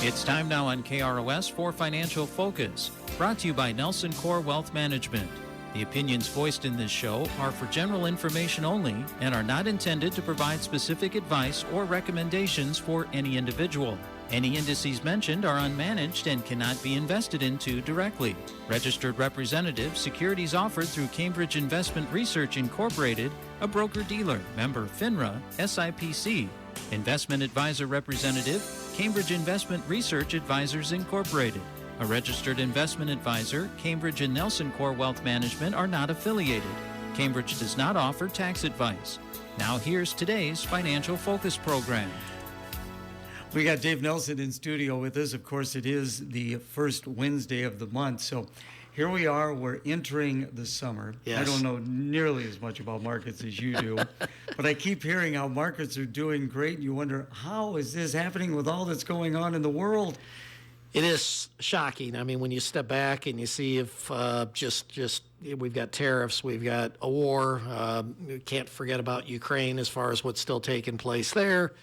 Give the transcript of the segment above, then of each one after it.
It's time now on KROS for Financial Focus, brought to you by NelsonCorp Wealth Management. The opinions voiced in this show are for general information only and are not intended to provide specific advice or recommendations for any individual. Any indices mentioned are unmanaged and cannot be invested into directly. Registered representative securities offered through Cambridge Investment Research Incorporated, a broker-dealer, member FINRA, SIPC. Investment advisor representative, Cambridge Investment Research Advisors Incorporated. A registered investment advisor, Cambridge and NelsonCorp Wealth Management are not affiliated. Cambridge does not offer tax advice. Now here's today's Financial Focus program. We got Dave Nelson in studio with us. Of course, it is the first Wednesday of the month. So here we are. We're entering the summer. Yes. I don't know nearly as much about markets as you do, but I keep hearing how markets are doing great. And you wonder, how is this happening with all that's going on in the world? It is shocking. I mean, when you step back and you see if just we've got tariffs, we've got a war. We can't forget about Ukraine as far as what's still taking place there.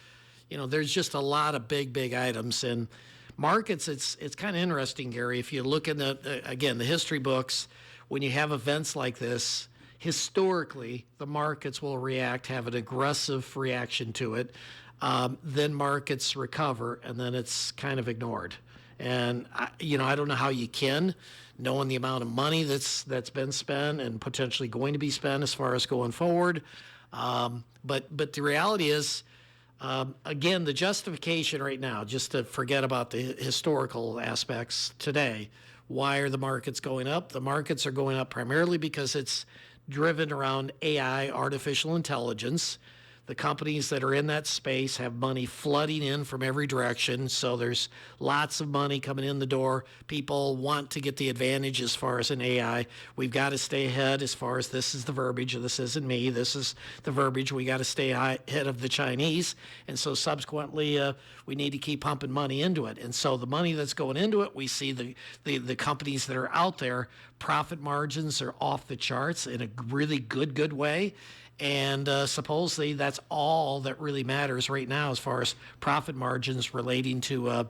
You know, there's just a lot of big items. And markets, it's kind of interesting, Gary. If you look in the history books, when you have events like this, historically, the markets will react, have an aggressive reaction to it. Then markets recover, and then it's kind of ignored. And I don't know how you can, knowing the amount of money that's been spent and potentially going to be spent as far as going forward. But the reality is, again, the justification right now, just to forget about the historical aspects today, why are the markets going up? The markets are going up primarily because it's driven around AI, artificial intelligence. The companies that are in that space have money flooding in from every direction, so there's lots of money coming in the door. People want to get the advantage as far as an AI. We've got to stay ahead as far as this is the verbiage, or this isn't me, this is the verbiage. We got to stay ahead of the Chinese, and so subsequently we need to keep pumping money into it. And so the money that's going into it, we see the companies that are out there, profit margins are off the charts in a really good way. And supposedly that's all that really matters right now as far as profit margins relating to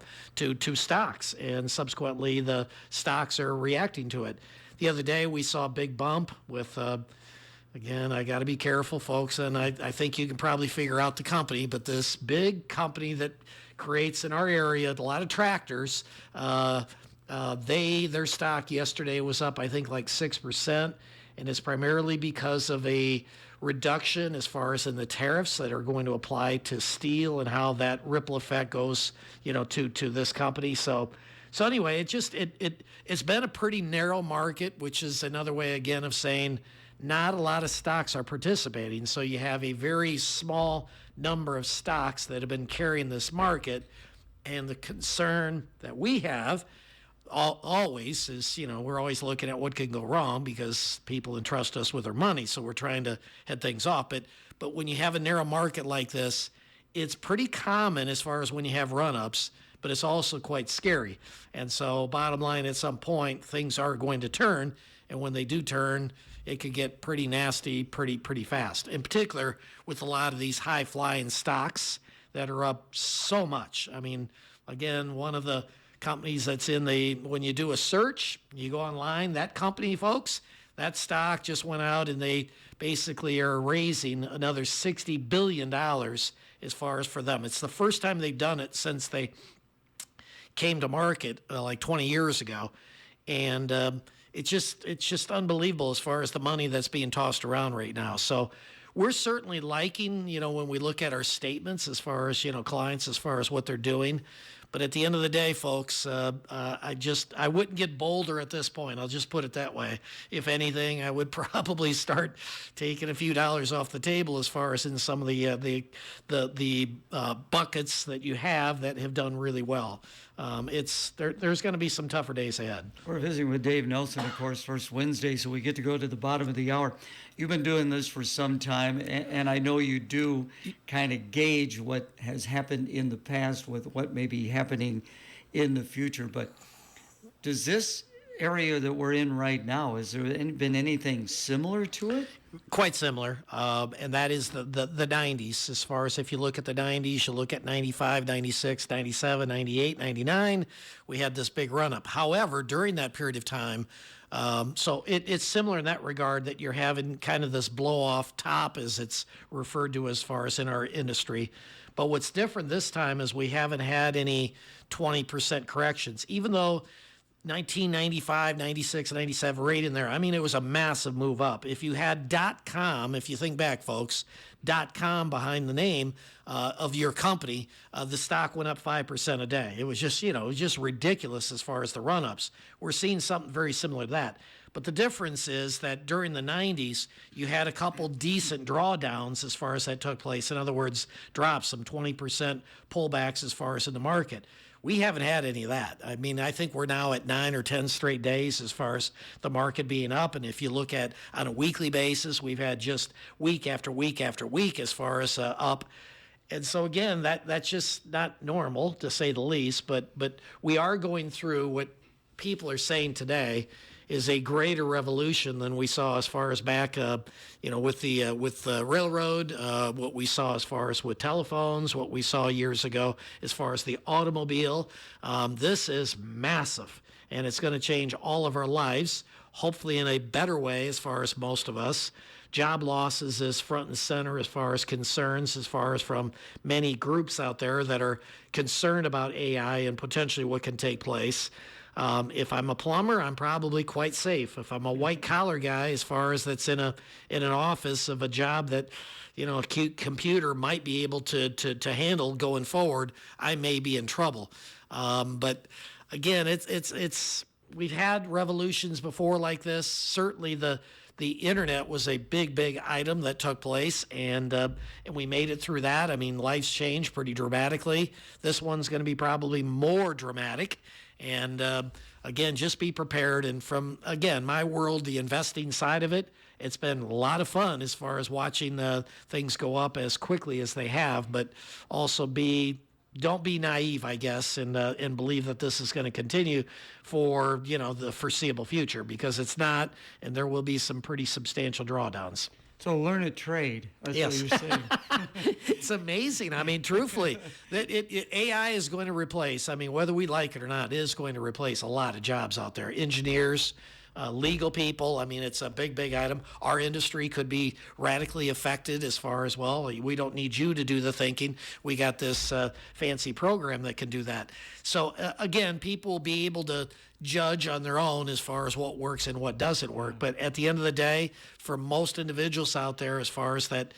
stocks. And subsequently, the stocks are reacting to it. The other day, we saw a big bump with, again, I got to be careful, folks, and I think you can probably figure out the company, but this big company that creates in our area a lot of tractors, their stock yesterday was up, I think, like 6%. And it's primarily because of a reduction as far as in the tariffs that are going to apply to steel and how that ripple effect goes, to this company. So anyway, it's been a pretty narrow market, which is another way again of saying not a lot of stocks are participating. So you have a very small number of stocks that have been carrying this market, and the concern that we have always is, we're always looking at what can go wrong because people entrust us with their money, so we're trying to head things off. But when you have a narrow market like this, it's pretty common as far as when you have run-ups, but it's also quite scary. And so bottom line, at some point, things are going to turn, and when they do turn, it could get pretty nasty pretty fast. In particular, with a lot of these high-flying stocks that are up so much. I mean, again, one of the companies that's when you do a search, you go online, that company, folks, that stock just went out and they basically are raising another $60 billion as far as for them. It's the first time they've done it since they came to market like 20 years ago. And it's just unbelievable as far as the money that's being tossed around right now. So we're certainly liking, when we look at our statements as far as, clients, as far as what they're doing. But at the end of the day, folks, I wouldn't get bolder at this point. I'll just put it that way. If anything, I would probably start taking a few dollars off the table as far as in some of the buckets that you have that have done really well. There's going to be some tougher days ahead. We're visiting with Dave Nelson, of course, first Wednesday, so we get to go to the bottom of the hour. You've been doing this for some time, and I know you do kind of gauge what has happened in the past with what may be happening in the future. But does this area that we're in right now, has there been anything similar to it? Quite similar, and that is the 90s. As far as if you look at the 90s, you look at 95, 96, 97, 98, 99, we had this big run up. However, during that period of time, so it's similar in that regard, that you're having kind of this blow off top, as it's referred to as far as in our industry. But what's different this time is we haven't had any 20% corrections, even though 1995, 96, 97, right in there. I mean, it was a massive move up. If you had .com, if you think back, folks, .com behind the name of your company, the stock went up 5% a day. It was just, it was just ridiculous as far as the run-ups. We're seeing something very similar to that. But the difference is that during the 90s, you had a couple decent drawdowns as far as that took place. In other words, drops, some 20% pullbacks as far as in the market. We haven't had any of that. I mean, I think we're now at 9 or 10 straight days as far as the market being up. And if you look at on a weekly basis, we've had just week after week after week as far as up. And so again, that's just not normal, to say the least. But we are going through what people are saying today is a greater revolution than we saw as far as back, with the railroad, what we saw as far as with telephones, what we saw years ago as far as the automobile. This is massive, and it's going to change all of our lives, hopefully in a better way as far as most of us. Job losses is front and center as far as concerns, as far as from many groups out there that are concerned about AI and potentially what can take place. If I'm a plumber, I'm probably quite safe. If I'm a white collar guy, as far as that's in an office of a job that, a cute computer might be able to handle going forward, I may be in trouble. But again, it's we've had revolutions before like this. Certainly the internet was a big item that took place, and we made it through that. I mean, life's changed pretty dramatically. This one's going to be probably more dramatic. And again, just be prepared. And from, again, my world, the investing side of it, it's been a lot of fun as far as watching things go up as quickly as they have, but also don't be naive, I guess, and believe that this is going to continue for, the foreseeable future, because it's not, and there will be some pretty substantial drawdowns. So learn a trade. That's Yes. what you're saying. It's amazing. I mean, truthfully, that AI is going to replace, I mean, whether we like it or not, it is going to replace a lot of jobs out there. Engineers, legal people. I mean, it's a big item. Our industry could be radically affected as far as, well, we don't need you to do the thinking. We got this fancy program that can do that. So again, people will be able to judge on their own as far as what works and what doesn't work. But at the end of the day, for most individuals out there, as far as that,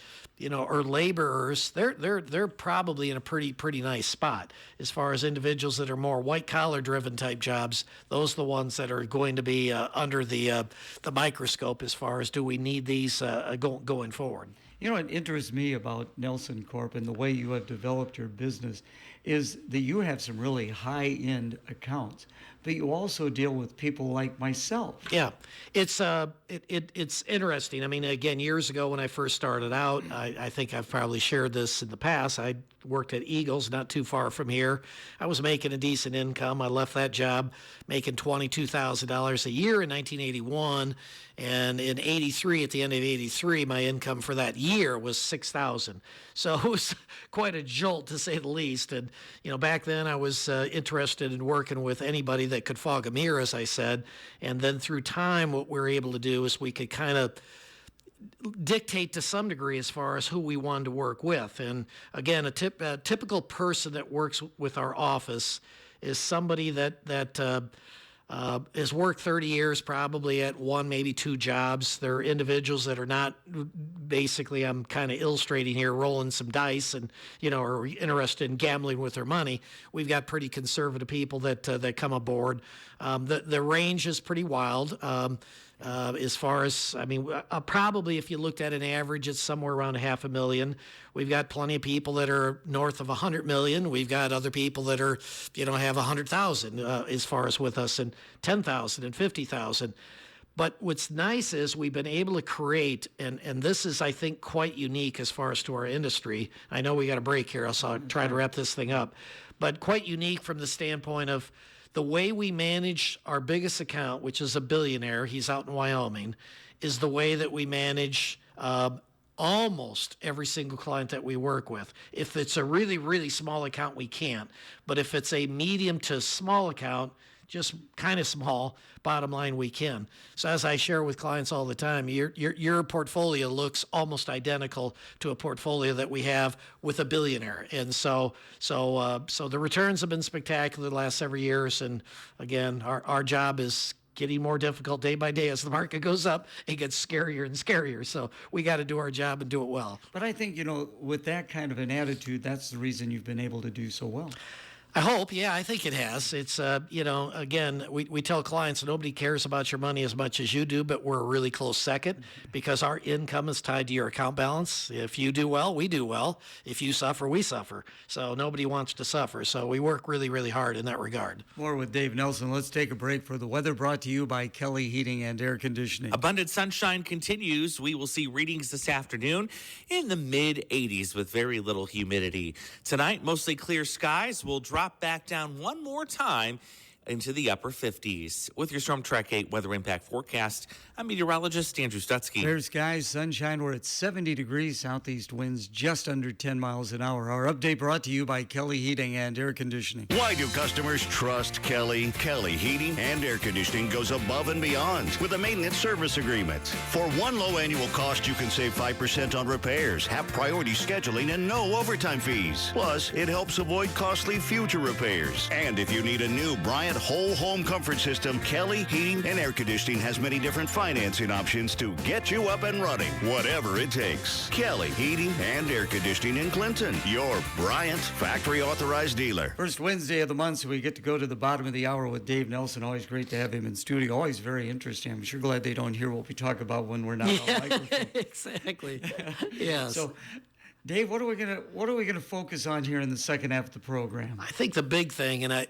or laborers, they're probably in a pretty nice spot. As far as individuals that are more white collar driven type jobs, those are the ones that are going to be under the microscope as far as, do we need these going forward. What interests me about NelsonCorp and the way you have developed your business is that you have some really high-end accounts, but you also deal with people like myself. Yeah, it's interesting. I mean, again, years ago when I first started out, I think I've probably shared this in the past. I worked at Eagles, not too far from here. I was making a decent income. I left that job making $22,000 a year in 1981. And in 83, at the end of 83, my income for that year was $6,000. So it was quite a jolt, to say the least. And, back then I was interested in working with anybody that could fog a mirror, as I said. And then through time, what we were able to do is we could kind of dictate to some degree as far as who we wanted to work with. And again, a typical person that works with our office is somebody that has worked 30 years probably at one, maybe two jobs. They're individuals that are not, basically, I'm kind of illustrating here, rolling some dice and, are interested in gambling with their money. We've got pretty conservative people that come aboard. The range is pretty wild. As far as, I mean, probably if you looked at an average, it's somewhere around $500,000. We've got plenty of people that are north of $100 million. We've got other people that are, have 100,000 as far as with us, and 10,000 and 50,000. But what's nice is we've been able to create, and this is, I think, quite unique as far as to our industry. I know we got a break here, so I'll try to wrap this thing up. But quite unique from the standpoint of the way we manage our biggest account, which is a billionaire, he's out in Wyoming, is the way that we manage almost every single client that we work with. If it's a really, really small account, we can't. But if it's a medium to small account, just kind of small, bottom line, we can. So as I share with clients all the time, your portfolio looks almost identical to a portfolio that we have with a billionaire. And so the returns have been spectacular the last several years. And again, our job is getting more difficult day by day as the market goes up. It gets scarier and scarier. So we got to do our job and do it well. But I think, with that kind of an attitude, that's the reason you've been able to do so well. I hope. Yeah, I think it has. It's, again, we tell clients nobody cares about your money as much as you do, but we're a really close second because our income is tied to your account balance. If you do well, we do well. If you suffer, we suffer. So nobody wants to suffer. So we work really, really hard in that regard. More with Dave Nelson. Let's take a break for the weather, brought to you by Kelly Heating and Air Conditioning. Abundant sunshine continues. We will see readings this afternoon in the mid-80s with very little humidity. Tonight, mostly clear skies. Will drop back down one more time into the upper 50s. With your Storm Track 8 weather impact forecast, I'm meteorologist Andrew Stutzky. Clear skies, sunshine. We're at 70 degrees, southeast winds just under 10 miles an hour. Our update brought to you by Kelly Heating and Air Conditioning. Why do customers trust Kelly? Kelly Heating and Air Conditioning goes above and beyond with a maintenance service agreement. For one low annual cost, you can save 5% on repairs, have priority scheduling, and no overtime fees. Plus, it helps avoid costly future repairs. And if you need a new Bryant whole home comfort system, Kelly Heating and Air Conditioning has many different financing options to get you up and running, whatever it takes. Kelly Heating and Air Conditioning in Clinton, your Bryant factory authorized dealer. First Wednesday of the month, so we get to go to the bottom of the hour with Dave Nelson. Always great to have him in studio. Always very interesting. I'm sure glad they don't hear what we talk about when we're not on microphone. Exactly. Yes. So, Dave, what are we gonna focus on here in the second half of the program? I think the big thing, and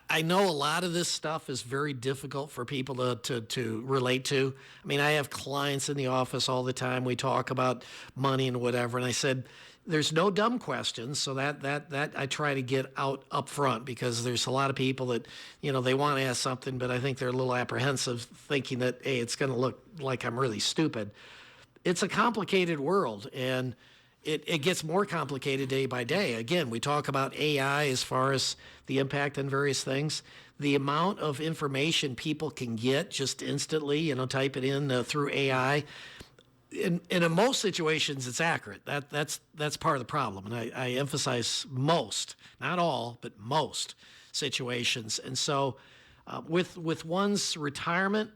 I know a lot of this stuff is very difficult for people to relate to. I mean, I have clients in the office all the time. We talk about money and whatever, and I said, there's no dumb questions, so that I try to get out up front because there's a lot of people that, they want to ask something, but I think they're a little apprehensive thinking that, hey, it's going to look like I'm really stupid. It's a complicated world, and it gets more complicated day by day. Again, we talk about AI as far as the impact on various things. The amount of information people can get just instantly, type it in through AI. And in most situations, it's accurate. That's part of the problem. And I emphasize most, not all, but most situations. And so with one's retirement,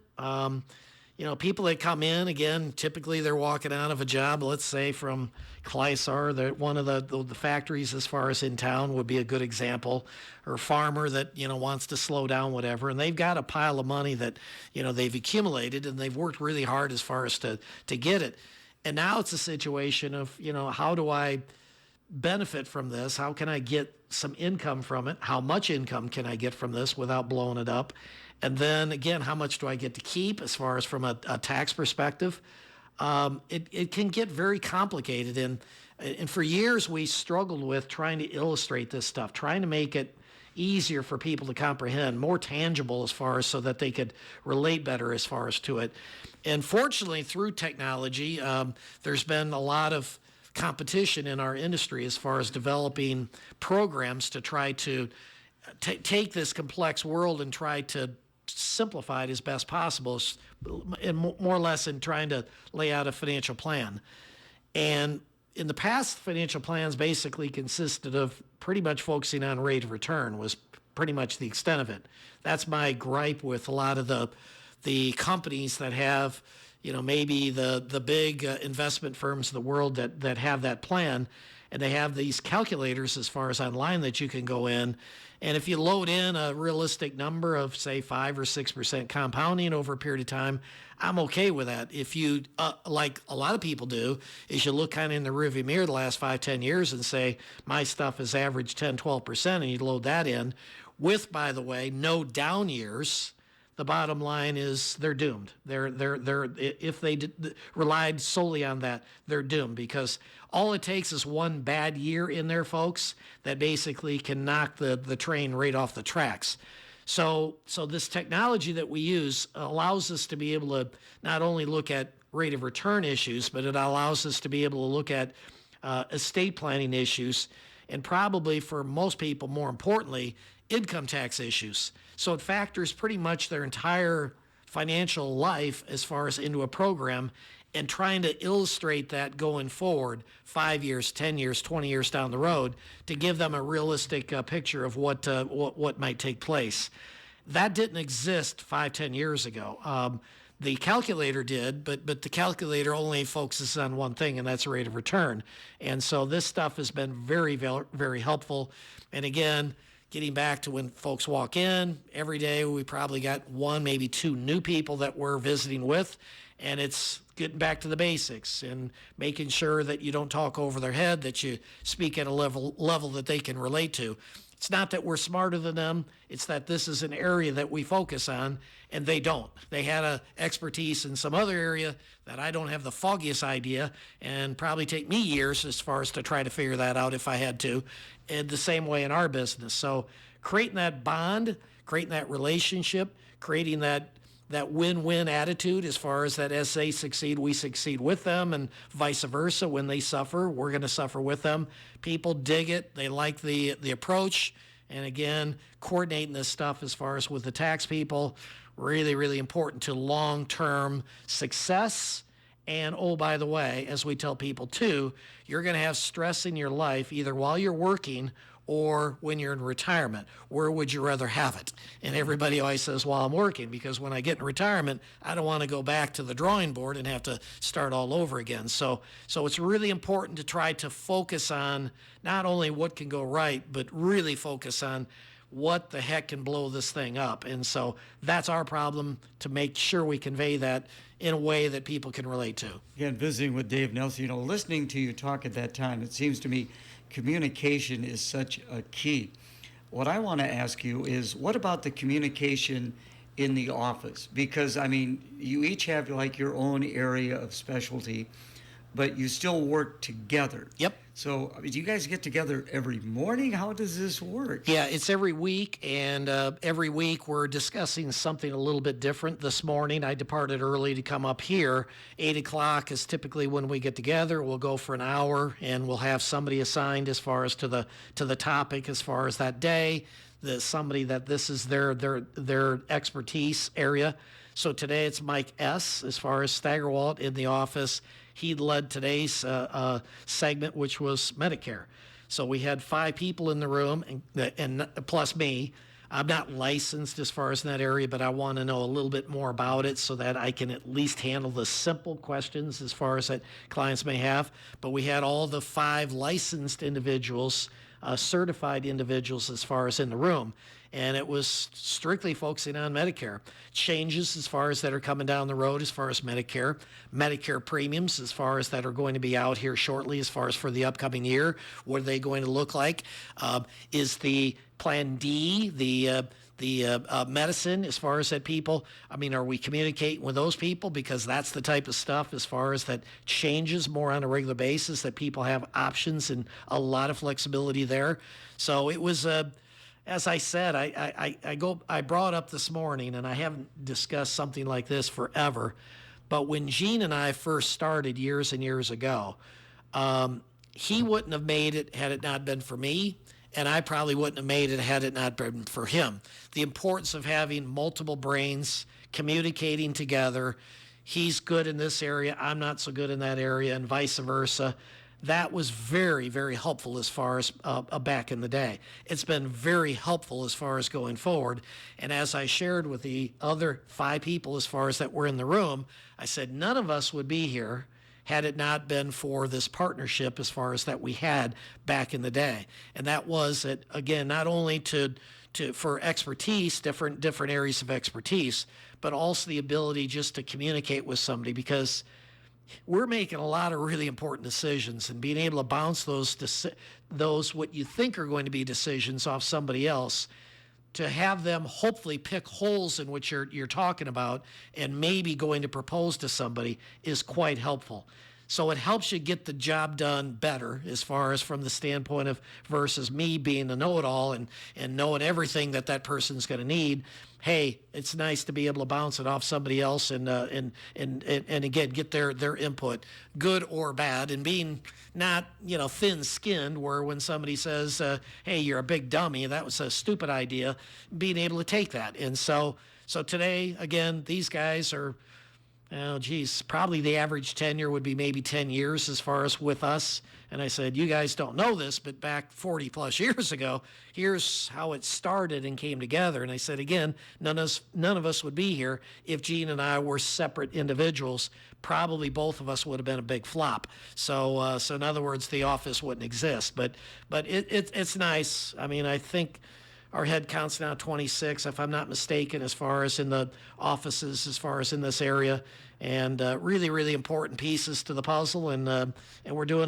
people that come in, again, typically they're walking out of a job, let's say from Chrysler, one of the factories as far as in town would be a good example, or a farmer that, wants to slow down, whatever, and they've got a pile of money that, they've accumulated and they've worked really hard as far as to get it. And now it's a situation of, how do I benefit from this? How can I get some income from it? How much income can I get from this without blowing it up? And then again, how much do I get to keep as far as from a tax perspective? It can get very complicated. And for years, we struggled with trying to illustrate this stuff, trying to make it easier for people to comprehend, more tangible as far as so that they could relate better as far as to it. And fortunately, through technology, there's been a lot of competition in our industry as far as developing programs to try to take this complex world and try to simplify it as best possible, and more or less in trying to lay out a financial plan. And in the past, financial plans basically consisted of pretty much focusing on rate of return was pretty much the extent of it. That's my gripe with a lot of the companies that have, maybe the big investment firms of the world that have that plan, and they have these calculators as far as online that you can go in. And if you load in a realistic number of, say, 5 or 6% compounding over a period of time, I'm okay with that. If you, like a lot of people do, is you look kind of in the rearview mirror the last 5-10 years and say, my stuff has averaged 10-12%, and you load that in with, by the way, no down years. the bottom line is they're doomed. They're if they relied solely on that, they're doomed, because all it takes is one bad year in there, folks, that basically can knock the train right off the tracks. So this technology that we use allows us to be able to not only look at rate of return issues, but it allows us to be able to look at estate planning issues, and probably for most people, more importantly, income tax issues. So it factors pretty much their entire financial life as far as into a program, and trying to illustrate that going forward 5 years, 10 years, 20 years down the road, to give them a realistic picture of what might take place. That didn't exist 5-10 years ago. The calculator did, but the calculator only focuses on one thing, and that's rate of return. And so this stuff has been very, very helpful. And again, getting back to when folks walk in, every day we probably got one, maybe two new people that we're visiting with, and it's getting back to the basics and making sure that you don't talk over their head, that you speak at a level that they can relate to. It's not that we're smarter than them, it's that this is an area that we focus on, and they don't. They had a expertise in some other area that I don't have the foggiest idea, and probably take me years as far as to try to figure that out if I had to, and the same way in our business. So creating that bond, creating that relationship, creating that win-win attitude as far as that as they succeed, we succeed with them, and vice versa. When they suffer, we're going to suffer with them. People dig it. They like the approach. And again, coordinating this stuff as far as with the tax people, really, really important to long-term success. And oh, by the way, as we tell people too, you're going to have stress in your life either while you're working or when you're in retirement. Where would you rather have it? And everybody always says, while I'm working, because when I get in retirement, I don't want to go back to the drawing board and have to start all over again. So it's really important to try to focus on not only what can go right, but really focus on what the heck can blow this thing up. And so that's our problem, to make sure we convey that in a way that people can relate to. Again, visiting with Dave Nelson, listening to you talk at that time, it seems to me communication is such a key. What I want to ask you is, what about the communication in the office? Because, you each have like your own area of specialty, but you still work together. Yep. So, do you guys get together every morning? How does this work? Yeah, it's every week, and every week we're discussing something a little bit different. This morning I departed early to come up here. 8 o'clock is typically when we get together. We'll go for an hour, and we'll have somebody assigned as far as to the topic as far as that day. Somebody that this is their expertise area. So today it's Mike S. as far as Staggerwalt in the office. He led today's segment, which was Medicare. So we had 5 people in the room, and plus me. I'm not licensed as far as in that area, but I want to know a little bit more about it so that I can at least handle the simple questions as far as that clients may have. But we had all the 5 licensed individuals, certified individuals as far as in the room. And it was strictly focusing on Medicare. Changes as far as that are coming down the road as far as Medicare premiums as far as that are going to be out here shortly as far as for the upcoming year. What are they going to look like? Is the Plan D, the medicine as far as that people, are we communicating with those people? Because that's the type of stuff as far as that changes more on a regular basis, that people have options and a lot of flexibility there. So it was as I said, I brought up this morning, and I haven't discussed something like this forever, but when Gene and I first started years and years ago, he wouldn't have made it had it not been for me, and I probably wouldn't have made it had it not been for him. The importance of having multiple brains communicating together. He's good in this area, I'm not so good in that area, and vice versa. That was very, very helpful as far as back in the day. It's been very helpful as far as going forward. And as I shared with the other 5 people as far as that were in the room, I said none of us would be here had it not been for this partnership as far as that we had back in the day. And that was, again, not only for expertise, different areas of expertise, but also the ability just to communicate with somebody, because we're making a lot of really important decisions, and being able to bounce those what you think are going to be decisions off somebody else, to have them hopefully pick holes in which you're talking about and maybe going to propose to somebody is quite helpful. So it helps you get the job done better as far as from the standpoint of versus me being the know-it-all and knowing everything that person's going to need. Hey, it's nice to be able to bounce it off somebody else and again get their input, good or bad, and being not thin-skinned where when somebody says, hey, you're a big dummy, that was a stupid idea, being able to take that. And so today, again, these guys are, oh, geez, probably the average tenure would be maybe 10 years as far as with us. And I said, you guys don't know this, but back 40 plus years ago, here's how it started and came together. And I said, again, none of us would be here if Gene and I were separate individuals. Probably both of us would have been a big flop. So in other words, the office wouldn't exist. But it's nice. I mean, I think our head count's now 26, if I'm not mistaken, as far as in the offices, as far as in this area, and really, really important pieces to the puzzle. And we're doing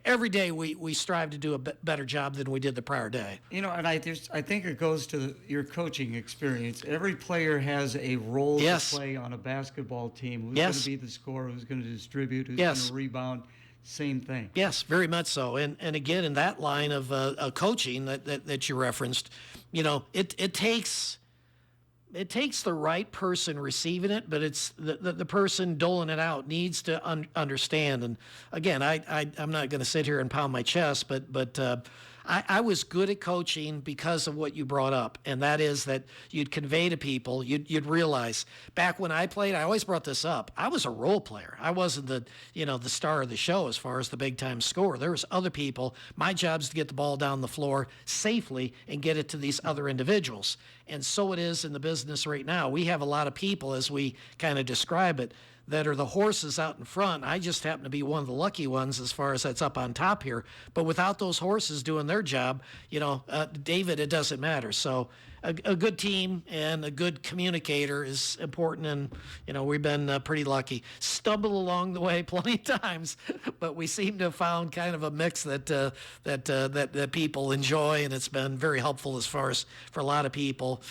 every day we strive to do a better job than we did the prior day. And I think it goes to your coaching experience. Every player has a role Yes. to play on a basketball team. Who's Yes. going to be the scorer? Who's going to distribute? Who's Yes. going to rebound? Same thing. Yes, very much so. And again, in that line of coaching that you referenced, it takes the right person receiving it, but it's the person doling it out needs to understand. And again, I'm not going to sit here and pound my chest, but I was good at coaching because of what you brought up, and that is that you'd convey to people, you'd realize. Back when I played, I always brought this up. I was a role player. I wasn't the star of the show as far as the big time scorer. There was other people. My job is to get the ball down the floor safely and get it to these other individuals. And so it is in the business right now. We have a lot of people, as we kind of describe it, that are the horses out in front. I just happen to be one of the lucky ones as far as that's up on top here. But without those horses doing their job, David, it doesn't matter. So a good team and a good communicator is important. And, we've been pretty lucky. Stumbled along the way plenty of times, but we seem to have found kind of a mix that people enjoy. And it's been very helpful as far as for a lot of people.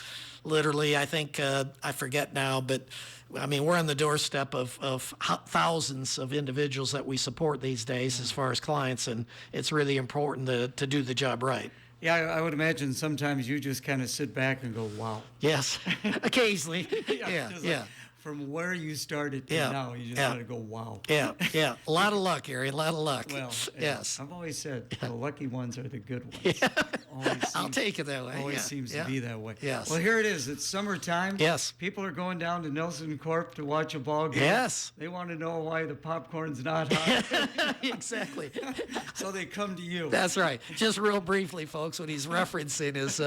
Literally, I think, I forget now, but I mean, we're on the doorstep of thousands of individuals that we support these days as far as clients, and it's really important to do the job right. Yeah, I would imagine sometimes you just kind of sit back and go, wow. Yes, occasionally. Yeah. Like, from where you started to now, you just got to go, wow. Yeah. A lot of luck, Gary, a lot of luck. Well, yes. I've always said the lucky ones are the good ones. I'll take it that way. Always seems to be that way. Yes. Well, here it is. It's summertime. Yes. People are going down to NelsonCorp to watch a ball game. Yes. They want to know why the popcorn's not hot. Exactly. So they come to you. That's right. Just real briefly, folks, what he's referencing is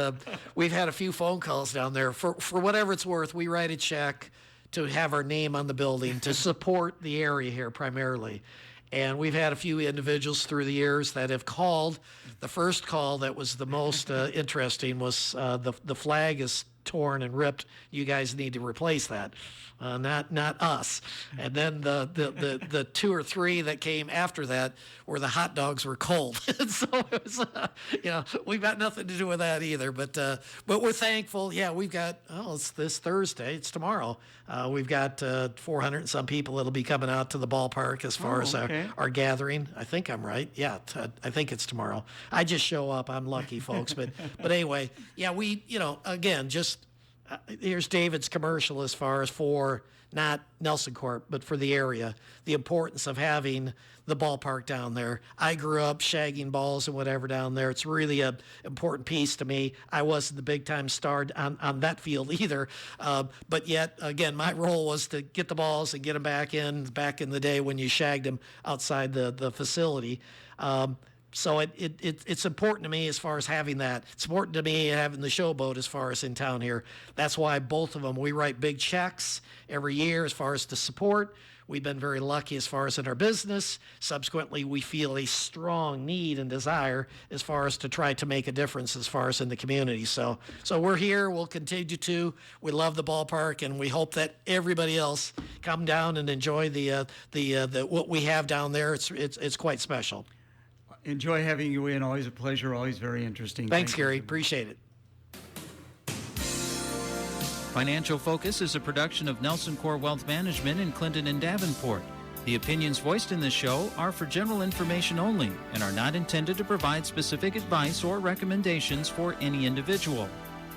we've had a few phone calls down there. For whatever it's worth, we write a check to have our name on the building to support the area here primarily. And we've had a few individuals through the years that have called. The first call that was the most interesting was the flag is torn and ripped. You guys need to replace that. Not us. And then the two or three that came after that were the hot dogs were cold. And so it was, we've got nothing to do with that either. But we're thankful. Yeah, we've got, it's this Thursday. It's tomorrow. We've got 400 and some people that'll be coming out to the ballpark as far as our gathering. I think I'm right. Yeah, I think it's tomorrow. I just show up. I'm lucky, folks. But anyway, yeah, we, again, just here's David's commercial as far as for not NelsonCorp, but for the area, the importance of having the ballpark down there. I grew up shagging balls and whatever down there. It's really an important piece to me. I wasn't the big-time star on that field either, but yet, again, my role was to get the balls and get them back in the day when you shagged them outside the facility. So it's important to me as far as having that. It's important to me having the showboat as far as in town here. That's why both of them, we write big checks every year as far as to support. We've been very lucky as far as in our business. Subsequently, we feel a strong need and desire as far as to try to make a difference as far as in the community. So we're here. We'll continue to. We love the ballpark, and we hope that everybody else come down and enjoy the what we have down there. It's quite special. Enjoy having you in. Always a pleasure. Always very interesting. Thanks, Gary. Appreciate it. Financial Focus is a production of NelsonCorp Wealth Management in Clinton and Davenport. The opinions voiced in this show are for general information only and are not intended to provide specific advice or recommendations for any individual.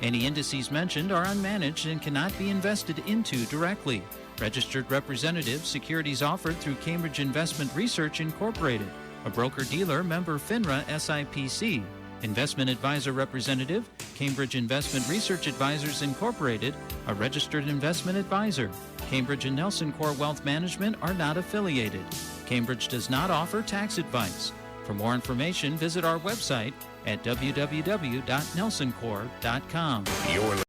Any indices mentioned are unmanaged and cannot be invested into directly. Registered representative, securities offered through Cambridge Investment Research Incorporated, a broker-dealer member FINRA SIPC. Investment advisor representative, Cambridge Investment Research Advisors Incorporated, a registered investment advisor. Cambridge and NelsonCorp Wealth Management are not affiliated. Cambridge does not offer tax advice. For more information, visit our website at www.nelsoncorp.com. You're